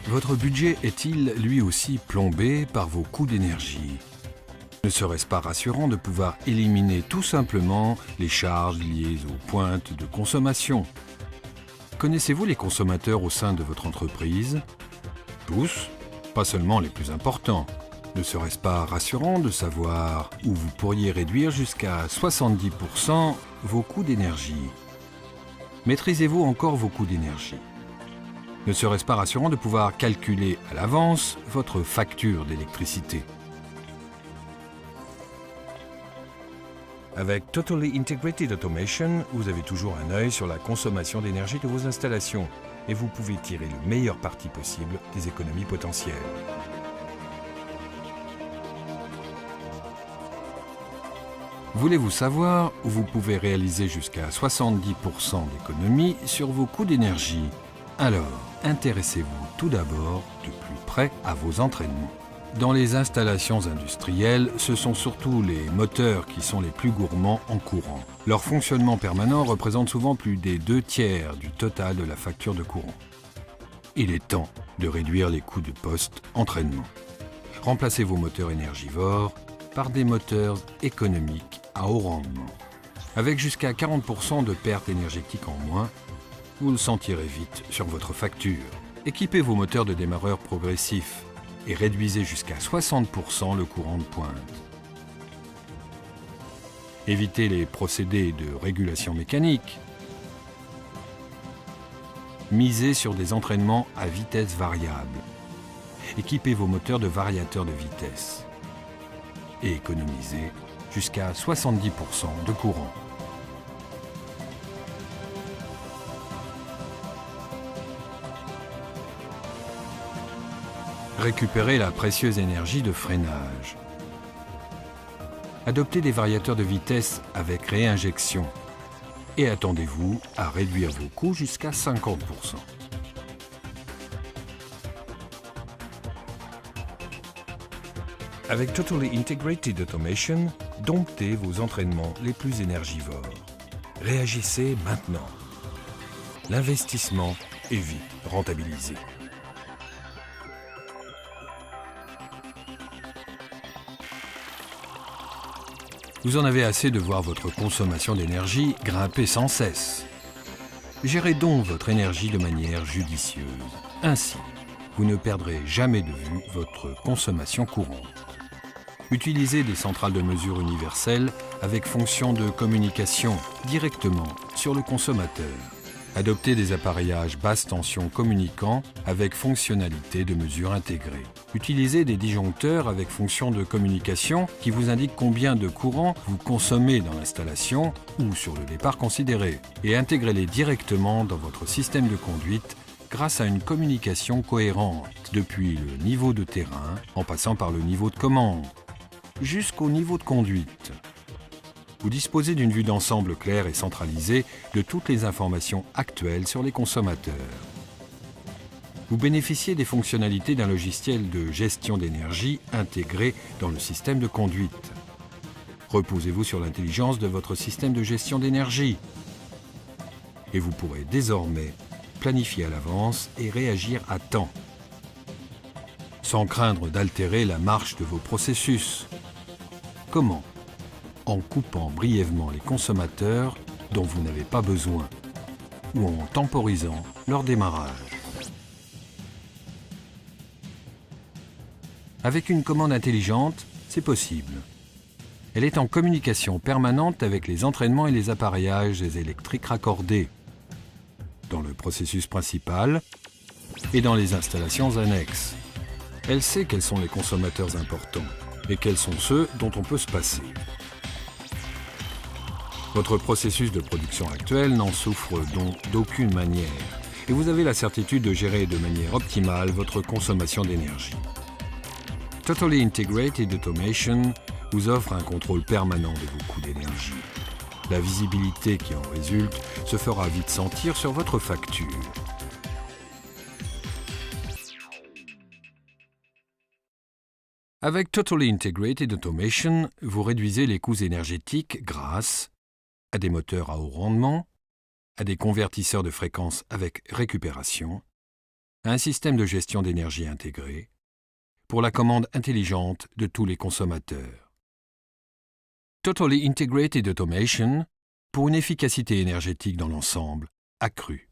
Votre budget est-il lui aussi plombé par vos coûts d'énergie? Ne serait-ce pas rassurant de pouvoir éliminer tout simplement les charges liées aux pointes de consommation? Connaissez-vous les consommateurs au sein de votre entreprise? Tous, pas seulement les plus importants. Ne serait-ce pas rassurant de savoir où vous pourriez réduire jusqu'à 70% vos coûts d'énergie? Maîtrisez-vous encore vos coûts d'énergie? Ne serait-ce pas rassurant de pouvoir calculer à l'avance votre facture d'électricité? Avec Totally Integrated Automation, vous avez toujours un œil sur la consommation d'énergie de vos installations et vous pouvez tirer le meilleur parti possible des économies potentielles. Voulez-vous savoir où vous pouvez réaliser jusqu'à 70% d'économies sur vos coûts d'énergie? Alors, intéressez-vous tout d'abord de plus près à vos entraînements. Dans les installations industrielles, ce sont surtout les moteurs qui sont les plus gourmands en courant. Leur fonctionnement permanent représente souvent plus des 2/3 du total de la facture de courant. Il est temps de réduire les coûts de post-entraînement. Remplacez vos moteurs énergivores par des moteurs économiques à haut rendement. Avec jusqu'à 40% de pertes énergétiques en moins, vous le sentirez vite sur votre facture. Équipez vos moteurs de démarreur progressifs et réduisez jusqu'à 60% le courant de pointe. Évitez les procédés de régulation mécanique. Misez sur des entraînements à vitesse variable. Équipez vos moteurs de variateurs de vitesse. Et économisez jusqu'à 70% de courant. Récupérez la précieuse énergie de freinage. Adoptez des variateurs de vitesse avec réinjection et attendez-vous à réduire vos coûts jusqu'à 50%. Avec Totally Integrated Automation, domptez vos entraînements les plus énergivores. Réagissez maintenant. L'investissement est vite rentabilisé. Vous en avez assez de voir votre consommation d'énergie grimper sans cesse. Gérez donc votre énergie de manière judicieuse. Ainsi, vous ne perdrez jamais de vue votre consommation courante. Utilisez des centrales de mesure universelles avec fonction de communication directement sur le consommateur. Adoptez des appareillages basse tension communicants avec fonctionnalité de mesure intégrée. Utilisez des disjoncteurs avec fonction de communication qui vous indiquent combien de courant vous consommez dans l'installation ou sur le départ considéré. Et intégrez-les directement dans votre système de conduite grâce à une communication cohérente depuis le niveau de terrain en passant par le niveau de commande jusqu'au niveau de conduite. Vous disposez d'une vue d'ensemble claire et centralisée de toutes les informations actuelles sur les consommateurs. Vous bénéficiez des fonctionnalités d'un logiciel de gestion d'énergie intégré dans le système de conduite. Reposez-vous sur l'intelligence de votre système de gestion d'énergie. Et vous pourrez désormais planifier à l'avance et réagir à temps, sans craindre d'altérer la marche de vos processus. Comment? En coupant brièvement les consommateurs dont vous n'avez pas besoin ou en temporisant leur démarrage. Avec une commande intelligente, c'est possible. Elle est en communication permanente avec les entraînements et les appareillages électriques raccordés, dans le processus principal et dans les installations annexes. Elle sait quels sont les consommateurs importants et quels sont ceux dont on peut se passer. Votre processus de production actuel n'en souffre donc d'aucune manière et vous avez la certitude de gérer de manière optimale votre consommation d'énergie. Totally Integrated Automation vous offre un contrôle permanent de vos coûts d'énergie. La visibilité qui en résulte se fera vite sentir sur votre facture. Avec Totally Integrated Automation, vous réduisez les coûts énergétiques grâce à des moteurs à haut rendement, à des convertisseurs de fréquence avec récupération, à un système de gestion d'énergie intégré pour la commande intelligente de tous les consommateurs. Totally Integrated Automation pour une efficacité énergétique dans l'ensemble accrue.